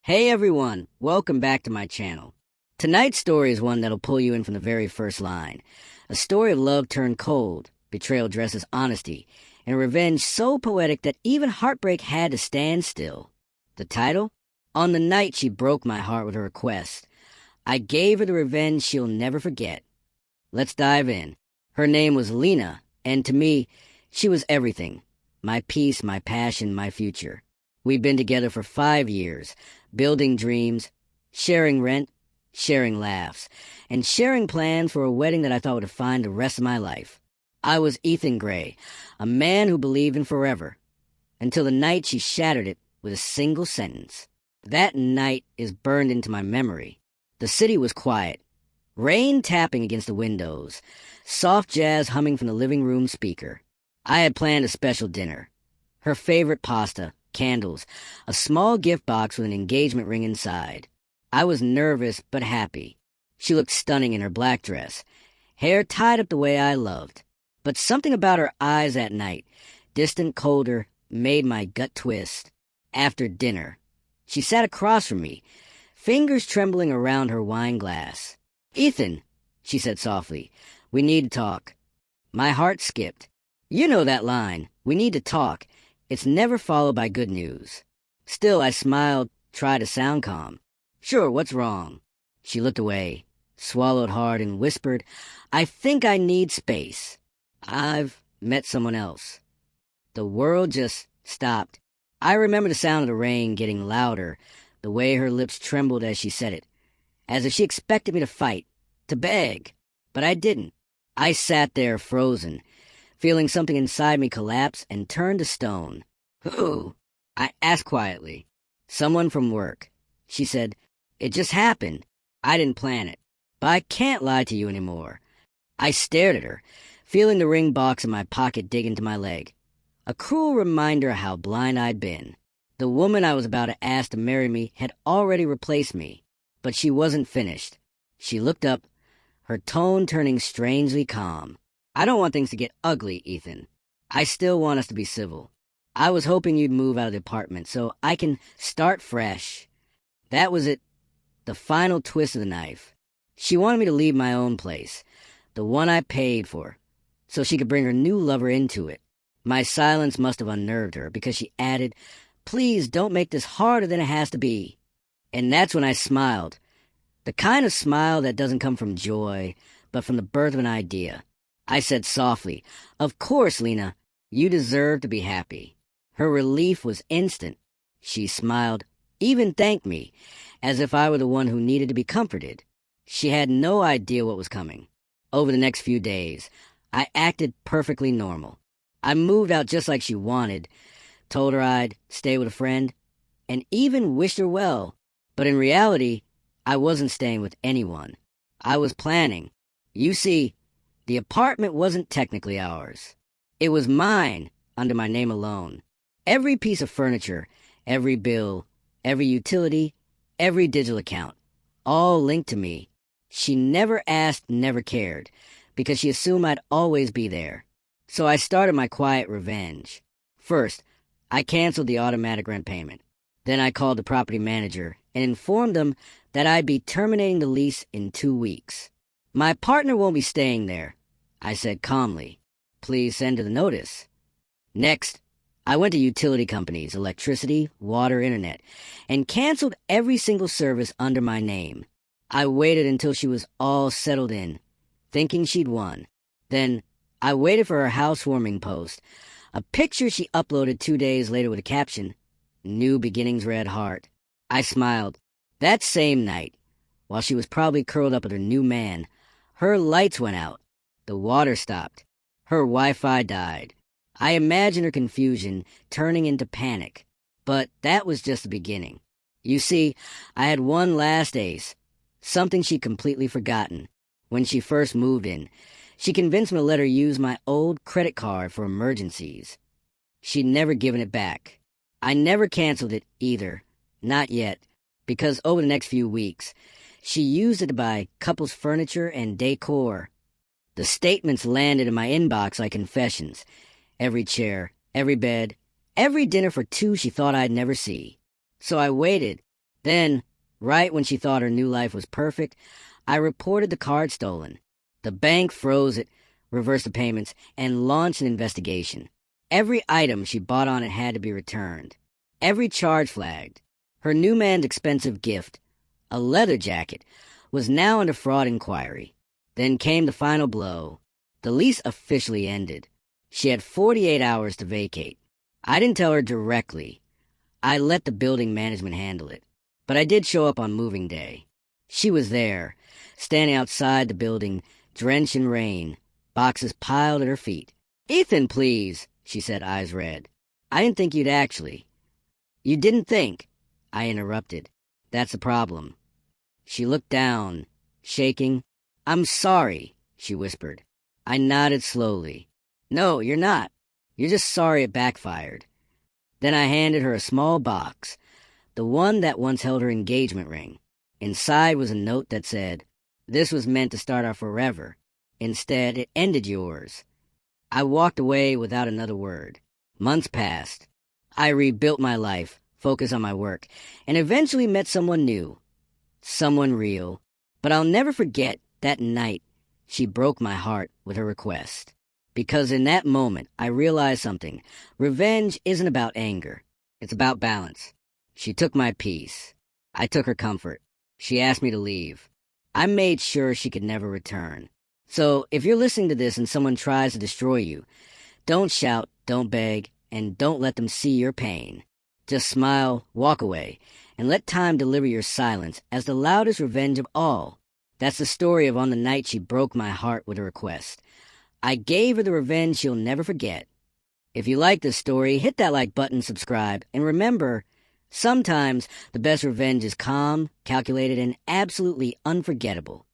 Hey everyone, welcome back to my channel. Tonight's story is one that'll pull you in from the very first line. A story of love turned cold, betrayal dressed as honesty, and revenge so poetic that even heartbreak had to stand still. The title? On the night she broke my heart with a request. I gave her the revenge she'll never forget. Let's dive in. Her name was Lena, and to me, she was everything. My peace, my passion, my future. We'd been together for 5 years, building dreams, sharing rent, sharing laughs, and sharing plans for a wedding that I thought would define the rest of my life. I was Ethan Gray, a man who believed in forever, until the night she shattered it with a single sentence. That night is burned into my memory. The city was quiet, rain tapping against the windows, soft jazz humming from the living room speaker. I had planned a special dinner. Her favorite pasta, candles, a small gift box with an engagement ring inside. I was nervous but happy. She looked stunning in her black dress, hair tied up the way I loved. But something about her eyes that night, distant, colder, made my gut twist. After dinner, she sat across from me, fingers trembling around her wine glass. "Ethan," she said softly, "we need to talk." My heart skipped. You know that line, "we need to talk." It's never followed by good news. Still, I smiled, tried to sound calm. "Sure, what's wrong?" She looked away, swallowed hard, and whispered, "I think I need space. I've met someone else." The world just stopped. I remember the sound of the rain getting louder, the way her lips trembled as she said it, as if she expected me to fight, to beg. But I didn't. I sat there frozen, feeling something inside me collapse and turn to stone. "Who?" I asked quietly. "Someone from work." She said, "It just happened. I didn't plan it. But I can't lie to you anymore." I stared at her, feeling the ring box in my pocket dig into my leg. A cruel reminder of how blind I'd been. The woman I was about to ask to marry me had already replaced me. But she wasn't finished. She looked up, her tone turning strangely calm. "I don't want things to get ugly, Ethan. I still want us to be civil. I was hoping you'd move out of the apartment so I can start fresh." That was it, the final twist of the knife. She wanted me to leave my own place, the one I paid for, so she could bring her new lover into it. My silence must have unnerved her because she added, "Please don't make this harder than it has to be." And that's when I smiled. The kind of smile that doesn't come from joy, but from the birth of an idea. I said softly, "Of course, Lena, you deserve to be happy." Her relief was instant. She smiled, even thanked me, as if I were the one who needed to be comforted. She had no idea what was coming. Over the next few days, I acted perfectly normal. I moved out just like she wanted, told her I'd stay with a friend, and even wished her well. But in reality, I wasn't staying with anyone. I was planning. You see, the apartment wasn't technically ours. It was mine, under my name alone. Every piece of furniture, every bill, every utility, every digital account, all linked to me. She never asked, never cared, because she assumed I'd always be there. So I started my quiet revenge. First, I canceled the automatic rent payment. Then I called the property manager and informed them that I'd be terminating the lease in 2 weeks. "My partner won't be staying there," I said calmly. "Please send her the notice." Next, I went to utility companies, electricity, water, internet, and canceled every single service under my name. I waited until she was all settled in, thinking she'd won. Then I waited for her housewarming post, a picture she uploaded 2 days later with a caption, "New beginnings, red heart." I smiled. That same night, while she was probably curled up with her new man, her lights went out. The water stopped. Her Wi-Fi died. I imagined her confusion turning into panic. But that was just the beginning. You see, I had one last ace, something she'd completely forgotten. When she first moved in, she convinced me to let her use my old credit card for emergencies. She'd never given it back. I never canceled it either. Not yet. Because over the next few weeks, she used it to buy couples furniture and decor. The statements landed in my inbox like confessions. Every chair, every bed, every dinner for two she thought I'd never see. So I waited. Then, right when she thought her new life was perfect, I reported the card stolen. The bank froze it, reversed the payments, and launched an investigation. Every item she bought on it had to be returned. Every charge flagged. Her new man's expensive gift, a leather jacket, was now under fraud inquiry. Then came the final blow. The lease officially ended. She had 48 hours to vacate. I didn't tell her directly. I let the building management handle it. But I did show up on moving day. She was there, standing outside the building, drenched in rain, boxes piled at her feet. "Ethan, please," she said, eyes red. "I didn't think you'd actually." "You didn't think?" I interrupted. "That's the problem." She looked down, shaking. "I'm sorry," she whispered. I nodded slowly. "No, you're not. You're just sorry it backfired." Then I handed her a small box, the one that once held her engagement ring. Inside was a note that said, "This was meant to start our forever. Instead, it ended yours." I walked away without another word. Months passed. I rebuilt my life, focused on my work, and eventually met someone new. Someone real. But I'll never forget that night she broke my heart with her request. Because in that moment, I realized something. Revenge isn't about anger. It's about balance. She took my peace. I took her comfort. She asked me to leave. I made sure she could never return. So, if you're listening to this and someone tries to destroy you, don't shout, don't beg, and don't let them see your pain. Just smile, walk away, and let time deliver your silence as the loudest revenge of all. That's the story of on the night she broke my heart with a request. I gave her the revenge she'll never forget. If you like this story, hit that like button, subscribe, and remember, sometimes the best revenge is calm, calculated, and absolutely unforgettable.